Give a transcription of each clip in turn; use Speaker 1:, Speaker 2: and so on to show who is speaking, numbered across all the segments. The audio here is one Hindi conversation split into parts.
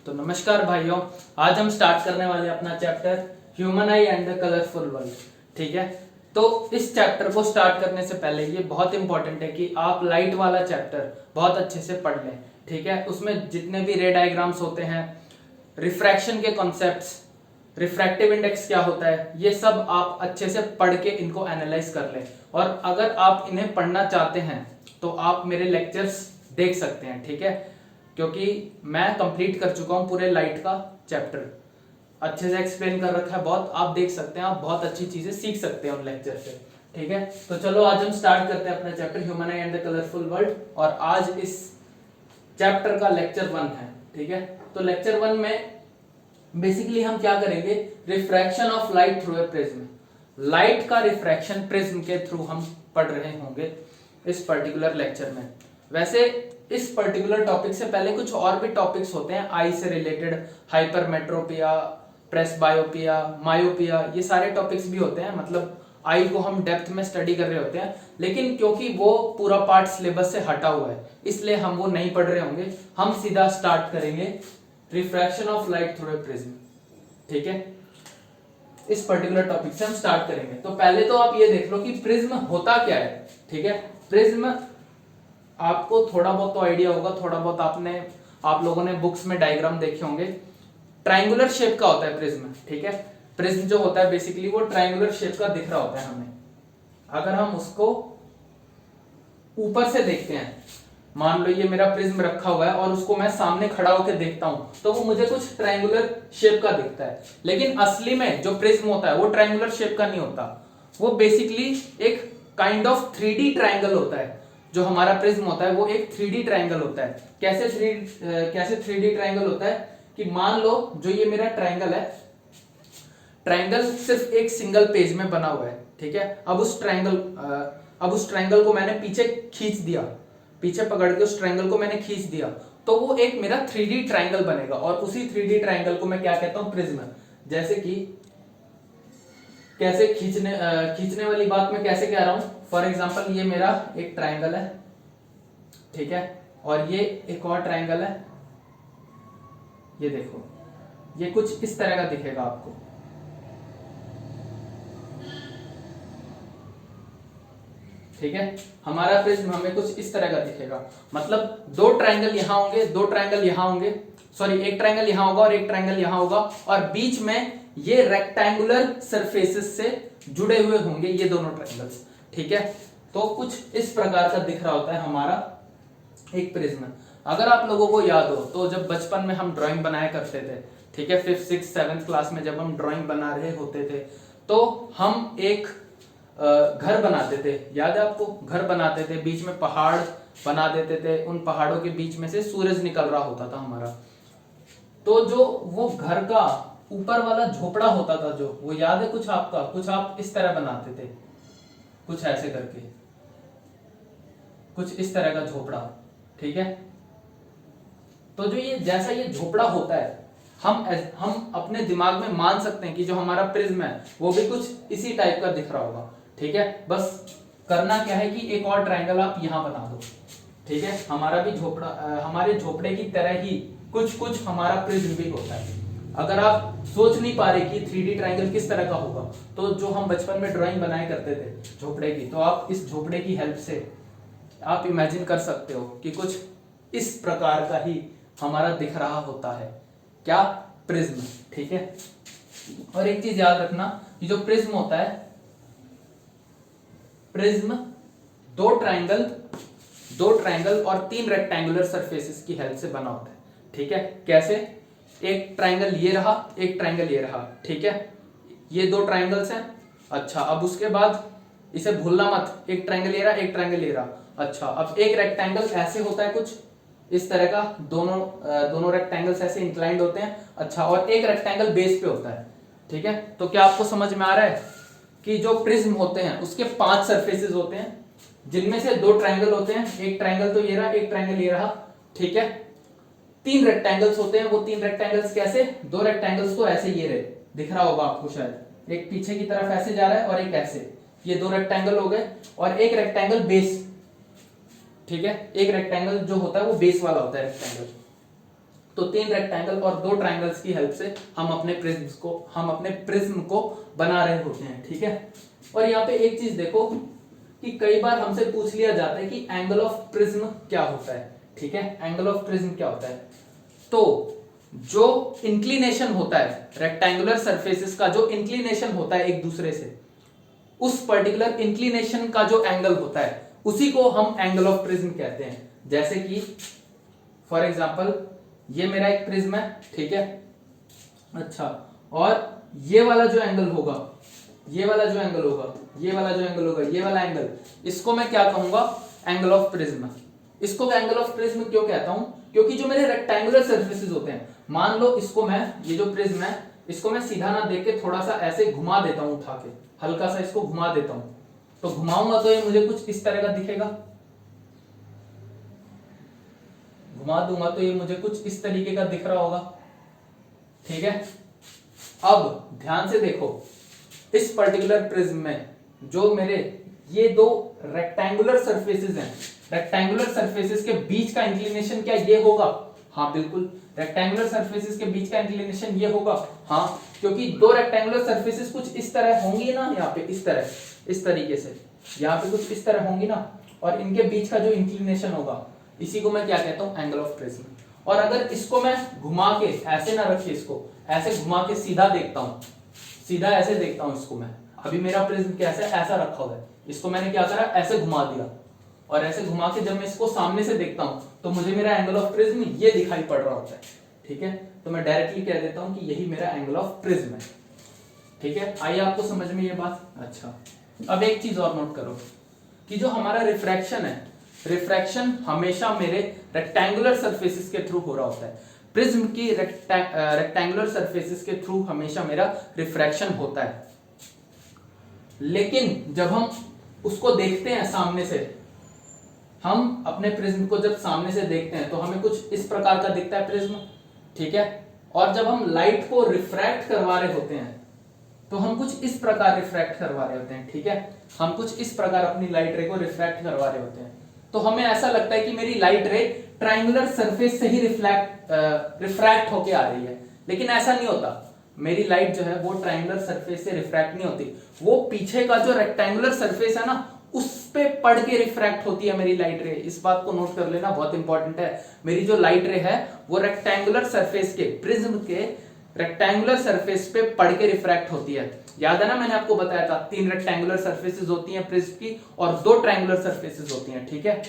Speaker 1: तो नमस्कार भाइयों, आज हम स्टार्ट करने वाले अपना chapter human I and the colourful world. ठीक है, तो इस चैप्टर को स्टार्ट करने से पहले ये बहुत इंपॉर्टेंट है कि आप लाइट वाला चैप्टर बहुत अच्छे से पढ़ लें। ठीक है, उसमें जितने भी रे डायग्राम्स होते हैं, रिफ्रैक्शन के कॉन्सेप्ट्स, रिफ्रैक्टिव इंडेक्स क्या होता है, ये सब आप अच्छे से पढ़ के इनको एनालाइज कर लें। और अगर आप इन्हें पढ़ना चाहते हैं तो आप मेरे लेक्चर्स देख सकते हैं। ठीक है, क्योंकि मैं कंप्लीट कर चुका हूं पूरे लाइट का चैप्टर, अच्छे से एक्सप्लेन कर रखा है बहुत, आप देख सकते हैं, आप बहुत अच्छी चीजें सीख सकते हैं उन लेक्चर से। ठीक है, तो चलो आज हम स्टार्ट करते हैं अपना chapter human I and the colourful world. और आज इस चैप्टर का लेक्चर 1 है। ठीक है, तो लेक्चर 1 में बेसिकली हम क्या करेंगे, refraction of light through a prism. Light का रिफ्रैक्शन प्रिज्म के थ्रू हम पढ़ रहे होंगे इस पर्टिकुलर लेक्चर में। वैसे इस पर्टिकुलर टॉपिक से पहले कुछ और भी टॉपिक्स होते हैं आई से रिलेटेड, हाइपरमेट्रोपिया, प्रेसबायोपिया, मायोपिया, ये सारे टॉपिक्स भी होते हैं। मतलब आई को हम डेप्थ में स्टडी कर रहे होते हैं, लेकिन क्योंकि वो पूरा पार्ट सिलेबस से हटा हुआ है इसलिए हम वो नहीं पढ़ रहे होंगे। हम सीधा स्टार्ट करेंगे refraction of light through a prism. ठीक है, इस पर्टिकुलर टॉपिक से हम स्टार्ट करेंगे। तो पहले तो आप ये देख लो कि प्रिज्म होता क्या है। ठीक है, प्रिज्म आपको थोड़ा बहुत तो आइडिया होगा, थोड़ा बहुत आप लोगों ने बुक्स में डायग्राम देखे होंगे। ट्रायंगुलर शेप का होता है प्रिज्म। ठीक है, प्रिज्म जो होता है बेसिकली वो ट्रायंगुलर शेप का दिख रहा होता है हमें। अगर हम उसको ऊपर से देखते हैं, मान लो ये मेरा प्रिज्म रखा हुआ है और उसको मैं सामने खड़ा होकर देखता हूं तो वो मुझे कुछ ट्रायंगुलर शेप का दिखता है। लेकिन असली में जो प्रिज्म होता है वो ट्रायंगुलर शेप का नहीं होता, वो बेसिकली एक काइंड ऑफ 3D ट्रायंगल होता है। जो हमारा प्रिज्म होता है वो एक 3D ट्रायंगल होता है। कैसे 3D ट्रायंगल होता है कि मान लो जो ये मेरा ट्रायंगल है, ट्रायंगल सिर्फ एक सिंगल पेज में बना हुआ है। ठीक है, अब उस ट्रायंगल को मैंने पीछे खींच दिया, पीछे पकड़ के उस ट्रायंगल को मैंने खींच दिया तो वो एक मेरा 3D ट्रायंगल बनेगा। और उसी 3D ट्रायंगल को मैं क्या कहता हूं, प्रिज्म। जैसे कि कैसे खींचने वाली बात मैं कैसे कह रहा हूं, फॉर एग्जांपल ये मेरा एक ट्रायंगल है। ठीक है, और ये एक और ट्रायंगल है। ये देखो, ये कुछ इस तरह का दिखेगा आपको। ठीक है, हमारा प्रिज्म हमें कुछ इस तरह का दिखेगा। मतलब दो ट्रायंगल यहां होंगे, दो ट्रायंगल यहां होंगे, सॉरी एक ट्रायंगल यहां होगा और एक ट्रायंगल यहां होगा, और बीच में ये रेक्टेंगुलर सरफेसेस से जुड़े हुए होंगे ये दोनों ट्रायंगल्स। ठीक है, तो कुछ इस प्रकार का दिख रहा होता है हमारा एक प्रिज्म। अगर आप लोगों को याद हो तो जब बचपन में हम ड्राइंग बनाया करते थे, ठीक है, 5th 6th 7th क्लास में जब हम ड्राइंग बना रहे होते थे तो हम एक घर बनाते थे। याद है आपको, घर बनाते थे, बीच में पहाड़ बना देते थे, उन पहाड़ों के बीच में से सूरज निकल रहा होता था हमारा। तो जो वो घर का ऊपर वाला झोपड़ा होता था, जो वो याद है कुछ आपका, कुछ आप इस तरह बनाते थे, कुछ ऐसे करके, कुछ इस तरह का झोपड़ा। ठीक है, तो जो ये जैसा ये झोपड़ा होता है, हम अपने दिमाग में मान सकते हैं कि जो हमारा प्रिज्म है वो भी कुछ इसी टाइप का दिख रहा होगा। ठीक है, बस करना क्या है कि एक और ट्रायंगल आप यहां बना दो। ठीक है, हमारा भी झोपड़ा, हमारे झोपड़े की तरह ही कुछ कुछ हमारा प्रिज्म भी होता है। अगर आप सोच नहीं पा रहे कि 3D ट्रायंगल किस तरह का होगा, तो जो हम बचपन में ड्राइंग बनाया करते थे झोपड़े की, तो आप इस झोपड़े की हेल्प से आप इमेजिन कर सकते हो कि कुछ इस प्रकार का ही हमारा दिख रहा होता है, क्या, प्रिज्म। ठीक है, और एक चीज याद रखना कि जो प्रिज्म होता है, प्रिज्म दो ट्रायंगल और 3 रेक्टेंगुलर सरफेसेस की हेल्प से बना होता है। ठीक है, कैसे, एक ट्रायंगल ये रहा, एक ट्रायंगल ये रहा। ठीक है, ये दो ट्रायंगल्स हैं। अच्छा, अब उसके बाद इसे भूलना मत, एक ट्रायंगल ये रहा, एक ट्रायंगल ये रहा। अच्छा, अब एक रेक्टेंगल ऐसे होता है कुछ इस तरह का, दोनों रेक्टेंगल्स ऐसे इंक्लाइंड होते हैं। अच्छा, और एक रेक्टेंगल बेस पे होता है। ठीक है, तो क्या आपको समझ में आ रहा है कि जो प्रिज्म होते हैं उसके 5 सरफेसेस होते हैं, जिनमें से 2 ट्रायंगल होते हैं, एक ट्रायंगल तो ये रहा, एक ट्रायंगल ये रहा। ठीक है, 3 रेक्टेंगल्स होते हैं, वो 3 रेक्टेंगल्स कैसे, 2 रेक्टेंगल्स तो ऐसे ये रहे, दिख रहा होगा आपको शायद, एक पीछे की तरफ ऐसे जा रहा है और एक ऐसे, ये 2 रेक्टेंगल हो गए, और एक रेक्टेंगल बेस। ठीक है, एक रेक्टेंगल जो होता है वो बेस वाला होता है रेक्टेंगल। तो 3 रेक्टेंगल और 2 ट्राइंगल्स की हेल्प से हम अपने प्रिज्म को बना रहे होते हैं, ठीक है। और यहाँ पे एक चीज देखो कि कई बार हमसे पूछ लिया जाता है कि एंगल ऑफ प्रिज्म क्या होता है, ठीक है। एंगल ऑफ प्रिज्म क्या होता है, तो जो इंक्लिनेशन होता है रेक्टेंगुलर सरफेसेस का, जो इंक्लिनेशन होता है एक दूसरे से, उस पर्टिकुलर इंक्लिनेशन का जो एंगल होता है उसी को हम एंगल ऑफ प्रिज्म कहते हैं। जैसे कि फॉर एग्जांपल ये मेरा एक प्रिज्म है, ठीक है। अच्छा, और ये वाला जो एंगल होगा, ये वाला जो एंगल होगा, ये वाला जो एंगल होगा, ये वाला एंगल, इसको मैं क्या कहूंगा, एंगल ऑफ प्रिज्म। इसको एंगल ऑफ प्रिज्म क्यों कहता हूं, क्योंकि जो मेरे रेक्टेंगुलर सर्फेसेस होते हैं, मान लो इसको मैं, ये जो प्रिज्म है इसको मैं सीधा ना देख के थोड़ा सा ऐसे घुमा देता हूं, उठा के हल्का सा इसको घुमा देता हूं, तो घुमाऊंगा तो ये मुझे कुछ इस तरह का दिखेगा, घुमा दूंगा तो ये मुझे कुछ इस तरीके का दिख रहा होगा, ठीक है। अब ध्यान से देखो, इस पर्टिकुलर प्रिज्म में जो मेरे ये दो रेक्टेंगुलर सरफेसेस हैं, रेक्टेंगुलर सरफेसेस के बीच का इंक्लिनेशन क्या ये होगा, हाँ बिल्कुल, रेक्टेंगुलर सरफेसेस के बीच का इंक्लिनेशन ये होगा, हाँ, क्योंकि दो रेक्टेंगुलर सरफेसेस कुछ इस तरह होंगी ना, यहाँ पे इस तरह, इस तरीके से, यहाँ पे कुछ इस तरह होंगी ना, और इनके बीच का जो इंक्लिनेशन होगा इसी को मैं क्या कहता हूं, एंगल ऑफ प्रिज्म। और अगर इसको मैं घुमा के ऐसे ना रखे, इसको ऐसे घुमा के सीधा देखता हूं, सीधा ऐसे देखता हूं इसको मैं, अभी मेरा प्रिज्म कैसे ऐसा रखा हुआ है, इसको मैंने क्या करा, ऐसे घुमा दिया, और ऐसे घुमा के जब मैं इसको सामने से देखता हूं तो मुझे मेरा एंगल ऑफ प्रिज्म ये दिखाई पड़ रहा होता है, ठीक है। तो मैं डायरेक्टली कह देता हूं कि यही मेरा एंगल ऑफ प्रिज्म है, ठीक है। आइए आपको समझ में ये बात। अच्छा, अब एक चीज और नोट करो कि जो हमारा रिफ्रैक्शन है, रिफ्रैक्शन हमेशा मेरे रेक्टेंगुलर सरफेसेस के थ्रू हो रहा होता है। प्रिज्म की रेक्टेंगुलर सरफेसेस के थ्रू हमेशा मेरा रिफ्रैक्शन होता है, लेकिन जब हम उसको देखते हैं सामने से, हम अपने प्रिज्म को जब सामने से देखते हैं तो हमें कुछ इस प्रकार का दिखता है प्रिज्म, ठीक है। और जब हम लाइट को रिफ्रैक्ट करवा रहे होते हैं तो हम कुछ इस प्रकार रिफ्रैक्ट करवा रहे होते हैं, ठीक है। हम कुछ इस प्रकार अपनी लाइट रे को रिफ्रैक्ट करवा रहे होते हैं, तो हमें ऐसा लगता है कि मेरी लाइट रे ट्रायंगुलर सरफेस से ही रिफ्रैक्ट होके आ रही है, लेकिन ऐसा नहीं होता। मेरी लाइट जो है वो ट्रायंगुलर सरफेस से रिफ्रैक्ट नहीं होती, वो पीछे का जो रेक्टेंगुलर सरफेस है ना उस पे पड़ के रिफ्रैक्ट होती है मेरी लाइट रे। इस बात को नोट कर लेना, बहुत इंपॉर्टेंट है। मेरी जो लाइट रे है वो रेक्टेंगुलर सरफेस के, प्रिज्म के रेक्टेंगुलर सरफेस पे पड़ के रिफ्रैक्ट होती है। याद है ना, मैंने आपको बताया था 3 रेक्टेंगुलर सरफेसेस होती हैं प्रिज्म की और 2 ट्रायंगुलर सरफेसेस होती हैं, ठीक है।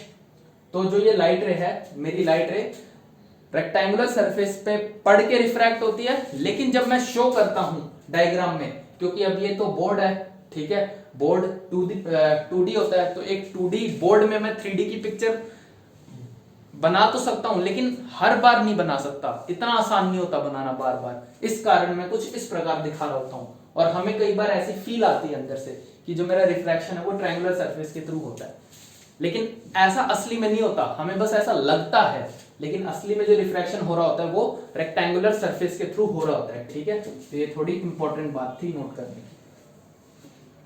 Speaker 1: तो जो ये लाइट रे है, मेरी लाइट रे रेक्टेंगुलर सरफेस पे पड़ के रिफ्रैक्ट होती है, लेकिन जब मैं शो करता हूं डायग्राम में, क्योंकि अब ये तो बोर्ड है, ठीक है, बोर्ड 2D होता है, तो एक 2D बोर्ड में मैं 3D की पिक्चर बना तो सकता हूं, लेकिन हर बार नहीं बना सकता, इतना आसान नहीं होता बनाना बार बार। इस कारण मैं कुछ इस प्रकार दिखा रहा होता हूं, और हमें कई बार ऐसी फील आती है अंदर से कि जो मेरा रिफ्रैक्शन है वो ट्रायंगुलर सरफेस के थ्रू होता है, लेकिन ऐसा असली में नहीं होता, हमें बस ऐसा लगता है, लेकिन असली में जो रिफ्रैक्शन हो रहा होता है वो रेक्टेंगुलर सरफेस के थ्रू हो रहा होता है, ठीक है। तो ये थोड़ी इंपॉर्टेंट बात थी नोट करने की।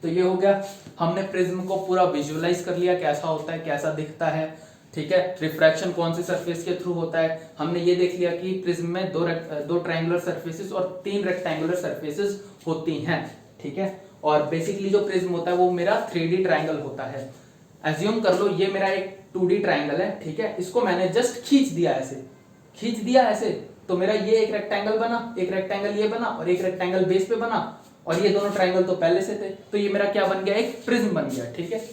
Speaker 1: तो ये हो गया, हमने प्रिज्म को पूरा विजुअलाइज कर लिया, कैसा होता है, कैसा दिखता है, ठीक है। रिफ्रैक्शन कौन से सरफेस के थ्रू होता है, हमने ये देख लिया कि प्रिज्म में दो ट्रायंगुलर सरफेसेस और 3 रेक्टेंगुलर सरफेसेस होती हैं, ठीक है। और बेसिकली जो प्रिज्म होता है वो मेरा 3D ट्रायंगल होता है। एज्यूम कर लो ये मेरा एक 2D ट्रायंगल है, ठीक है, इसको मैंने जस्ट खींच दिया ऐसे, तो मेरा ये एक रेक्टेंगल बना, एक रेक्टेंगल ये बना और एक रेक्टेंगल बेस पे बना, और ये दोनों ट्रायंगल तो पहले से थे, तो ये मेरा क्या बन गया, एक प्रिज्म बन गया, ठीक है।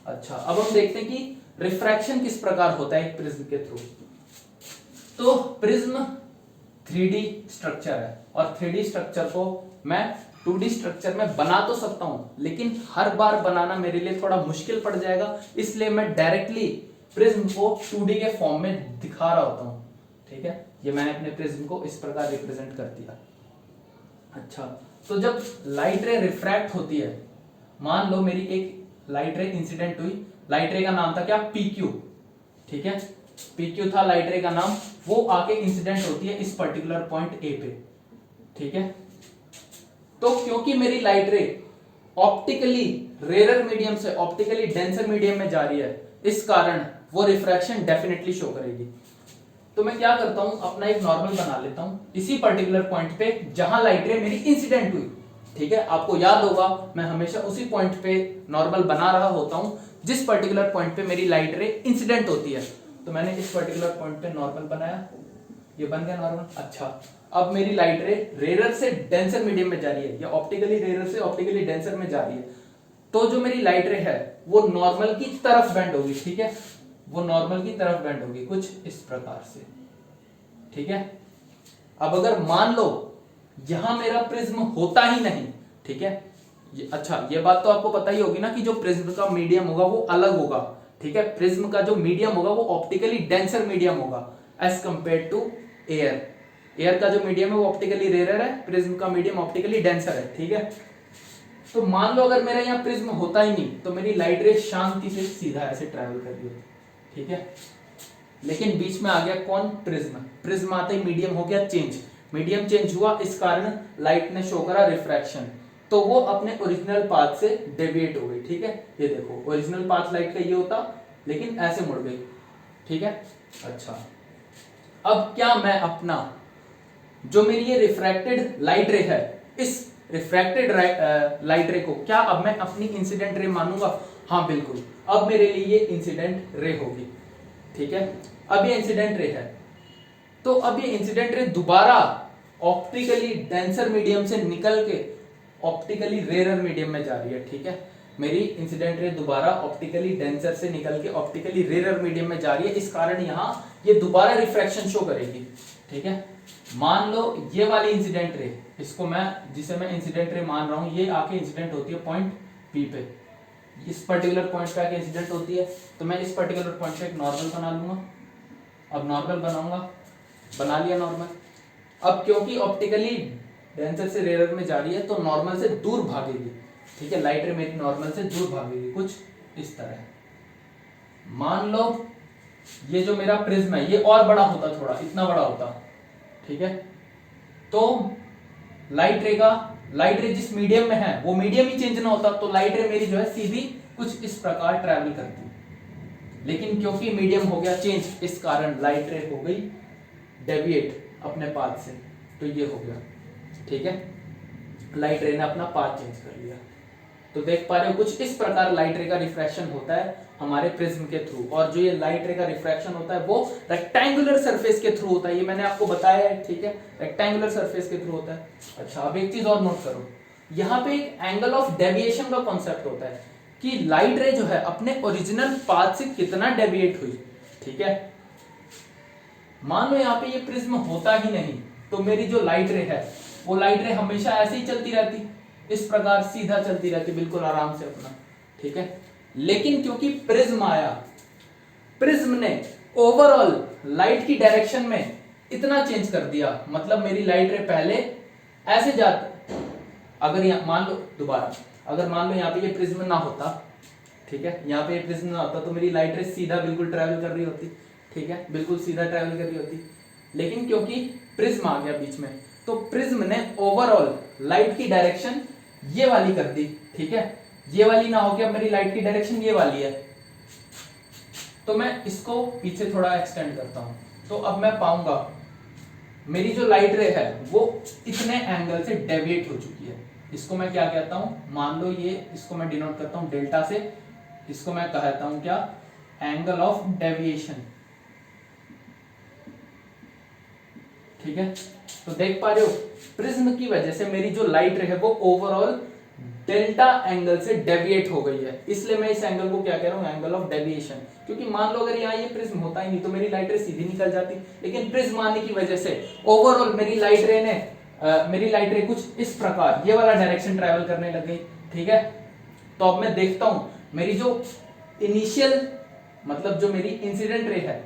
Speaker 1: अच्छा, अब हम देखते हैं कि रिफ्रैक्शन किस प्रकार होता है एक प्रिज्म के थ्रू। तो प्रिज्म 3D स्ट्रक्चर है, और 3D स्ट्रक्चर को मैं 2D स्ट्रक्चर में बना तो सकता हूं, लेकिन हर बार बनाना मेरे लिए थोड़ा मुश्किल पड़ जाएगा, इसलिए मैं डायरेक्टली प्रिज्म को 2D के फॉर्म में दिखा रहा होता हूं, ठीक है। ये मैंने अपने प्रिज्म को इस प्रकार रिप्रेजेंट कर दिया। अच्छा, तो जब लाइट रे रिफ्रैक्ट होती है, मान लो मेरी एक लाइट रे इंसिडेंट हुई, लाइट रे का नाम था क्या, PQ, ठीक है, PQ था लाइट रे का नाम, वो आके इंसिडेंट होती है इस पर्टिकुलर पॉइंट A पे, ठीक है। तो क्योंकि मेरी light ray optically rare medium से ऑप्टिकली डेंसर मीडियम में जा रही है, इस कारण वो रिफ्रैक्शन डेफिनेटली शो करेगी। तो मैं क्या करता हूं, अपना एक नॉर्मल बना लेता हूं इसी पर्टिकुलर पॉइंट पे जहां लाइट रे मेरी इंसिडेंट हुई। ठीक है, आपको याद होगा मैं हमेशा उसी पॉइंट पे नॉर्मल बना रहा होता हूं जिस पर्टिकुलर पॉइंट पे मेरी लाइट रे इंसिडेंट होती है। तो मैंने इस पर्टिकुलर पॉइंट पे नॉर्मल बनाया, ये बन गया नॉर्मल। अच्छा, अब मेरी लाइट रे रेयर से डेंसर मीडियम में जा रही है, या ऑप्टिकली रेयर से ऑप्टिकली डेंसर में जा रही है। तो जो मेरी लाइट रे है वो नॉर्मल की तरफ बेंड होगी। ठीक है, वो नॉर्मल की तरफ बेंड होगी कुछ इस प्रकार से। ठीक है, अब अगर मान लो यहां मेरा प्रिज्म होता ही नहीं, ठीक है, अच्छा ये बात तो आपको पता ही होगी ना कि जो प्रिज्म का मीडियम होगा वो अलग होगा। ठीक है, प्रिज्म का जो मीडियम होगा वो ऑप्टिकली डेंसर मीडियम होगा as compare to air. Air का जो मीडियम है वो ऑप्टिकली रेयर है, प्रिज्म का मीडियम ऑप्टिकली डेंसर है। ठीक है, तो मान लो अगर मेरा यहाँ प्रिज्म होता ही नहीं तो मेरी लाइट रे शांति से सीधा ऐसे ट्रैवल कर रही होती। ठीक है, लेकिन बीच में आ गया कौन, प्रिज्म। प्रिज्म आते ही मीडियम हो गया चेंज, मीडियम चेंज हुआ, इस कारण लाइट ने शो करा रिफ्रैक्शन, तो वो अपने ओरिजिनल पाथ से डेविएट हो गई। ठीक है, ये देखो ओरिजिनल पाथ लाइट का ये होता लेकिन ऐसे मुड़ गई। ठीक है, अच्छा अब क्या मैं अपना जो मेरी ये रिफ्रैक्टेड लाइट रे है, इस रिफ्रैक्टेड लाइट रे को क्या अब मैं अपनी इंसिडेंट रे मानूंगा? हाँ बिल्कुल, अब मेरे लिए ये इंसिडेंट रे होगी। ठीक है, अब ये इंसिडेंट रे है, तो अब ये इंसिडेंट रे दोबारा ऑप्टिकली डेंसर मीडियम से निकल के ऑप्टिकली रेयर मीडियम में जा रही है। ठीक है, मेरी इंसिडेंट रे दोबारा ऑप्टिकली डेंसर से निकल के ऑप्टिकली रेयर मीडियम में जा रही है, इस कारण यहां ये दोबारा रिफ्रैक्शन शो करेगी। ठीक है, मान लो ये वाली इंसिडेंट रे, इसको मैं जिसे मैं इंसिडेंट रे मान रहा हूं, ये आके इंसिडेंट होती है पॉइंट पी पे, इस पर्टिकुलर पॉइंट पे आके इंसिडेंट होती है, तो मैं इस पर्टिकुलर पॉइंट पे एक नॉर्मल बना लूंगा। अब नॉर्मल बनाऊंगा, बना लिया नॉर्मल। अब क्योंकि ऑप्टिकली डेंसर से रेयर में जा रही है तो नॉर्मल से दूर भागेगी। ठीक है, लाइट रे मेरी नॉर्मल से दूर भागेगी कुछ इस तरह। मान लो ये जो मेरा प्रिज्म है ये और बड़ा होता, थोड़ा इतना बड़ा होता। ठीक है, तो लाइट रे जिस मीडियम में है वो मीडियम ही चेंज ना होता, तो लाइट रे मेरी जो है सीधी कुछ इस प्रकार ट्रैवल करती। लेकिन क्योंकि मीडियम हो गया चेंज, इस कारण लाइट रे हो गई डेविएट अपने पाथ से, तो ये हो गया। ठीक है, लाइट रे ने अपना पाथ चेंज कर लिया। तो देख पा रहे हो कुछ इस प्रकार लाइट रे का रिफ्रैक्शन होता है हमारे प्रिज्म के थ्रू, और जो ये लाइट रे का रिफ्रैक्शन होता है वो रेक्टेंगुलर सरफेस के थ्रू होता है, ये मैंने आपको बताया है। ठीक है, रेक्टेंगुलर सरफेस के थ्रू होता है। अच्छा, अब एक चीज और नोट करो, यहाँ पे एक एंगल ऑफ डेविएशन का कॉन्सेप्ट होता है कि लाइट रे जो है अपने ओरिजिनल पाथ से कितना डेविएट हुई। ठीक है, मान लो यहाँ पे ये प्रिज्म होता ही नहीं तो मेरी जो लाइट रे है वो लाइट रे हमेशा ऐसे ही चलती रहती, इस प्रकार सीधा चलती रहती बिल्कुल आराम से अपना। ठीक है, लेकिन क्योंकि प्रिज्म आया, प्रिज्म ने ओवरऑल लाइट की डायरेक्शन में इतना चेंज कर दिया, मतलब मेरी लाइट रे पहले ऐसे जाती, अगर यहाँ मान लो दोबारा, अगर मान लो यहाँ पे ये प्रिज्म ना होता, ठीक है, यहाँ पे ये प्रिज्म ना होता तो मेरी लाइट रे सीधा बिल्कुल ट्रैवल कर रही होती। ठीक है, बिल्कुल सीधा ट्रैवल कर रही होती, लेकिन क्योंकि प्रिज्म आ गया बीच में तो प्रिज्म ने ओवरऑल लाइट की डायरेक्शन ये वाली कर दी। ठीक है, ये वाली ना होके अब मेरी लाइट की डायरेक्शन ये वाली है, तो मैं इसको पीछे थोड़ा एक्सटेंड करता हूं, तो अब मैं पाऊंगा मेरी जो लाइट रे है वो इतने एंगल से डेविएट हो चुकी है। इसको मैं क्या कहता हूं, मान लो ये, इसको मैं डिनोट करता हूं डेल्टा से, इसको मैं कहता हूं क्या, एंगल ऑफ डेविएशन। ठीक है, तो देख पा रहे हो प्रिज्म की वजह से मेरी जो लाइट रे है वो ओवरऑल डेल्टा एंगल से डेविएट हो गई है, इसलिए मैं इस एंगल को क्या कह रहा हूं, एंगल ऑफ डेविएशन। क्योंकि मान लो अगर यहाँ ये प्रिज्म होता ही नहीं तो मेरी लाइट रे सीधी निकल जाती, लेकिन प्रिज्म आने की वजह से ओवरऑल मेरी लाइट रे ने मेरी लाइट रे कुछ इस प्रकार ये वाला डायरेक्शन ट्रैवल करने लग गई। ठीक है, तो अब मैं देखता हूं मेरी जो इनिशियल मतलब जो मेरी इंसिडेंट रे है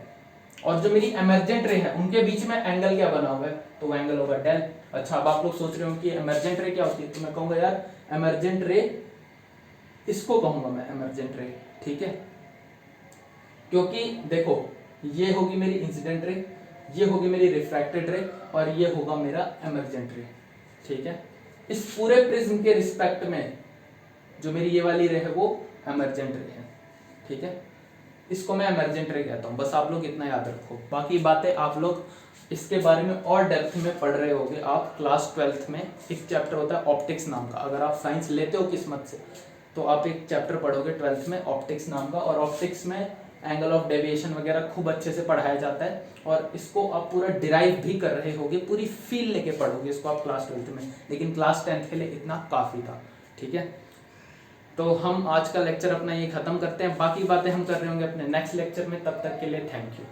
Speaker 1: और जो मेरी एमर्जेंट रे है उनके बीच में एंगल क्या बना हुआ है, तो वो एंगल होगा डेल। अच्छा, अब आप लोग सोच रहे हो कि एमर्जेंट रे क्या होती है, तो मैं कहूंगा यार एमर्जेंट रे, इसको कहूंगा मैं एमर्जेंट रे। ठीक है, क्योंकि देखो ये होगी मेरी इंसिडेंट रे, ये होगी मेरी रिफ्रैक्टेड रे, और ये होगा मेरा एमर्जेंट रे। ठीक है, इस पूरे प्रिज्म के रिस्पेक्ट में जो मेरी ये वाली रे है वो एमर्जेंट रे है। ठीक है, इसको मैं इमर्जेंट रे कहता हूँ। बस आप लोग इतना याद रखो, बाकी बातें आप लोग इसके बारे में और डेप्थ में पढ़ रहे होगे। आप क्लास 12th में एक चैप्टर होता है ऑप्टिक्स नाम का, अगर आप साइंस लेते हो किस्मत से तो आप एक चैप्टर पढ़ोगे 12th में ऑप्टिक्स नाम का, और ऑप्टिक्स में एंगल ऑफ डेविएशन वगैरह खूब अच्छे से पढ़ाया जाता है, और इसको आप पूरा डिराइव भी कर रहे होगे, पूरी फील लेके पढ़ोगे इसको आप क्लास 12th में, लेकिन क्लास 10th के लिए इतना काफ़ी था। ठीक है, तो हम आज का लेक्चर अपना ये खत्म करते हैं, बाकी बातें हम कर रहे होंगे अपने नेक्स्ट लेक्चर में। तब तक के लिए थैंक यू।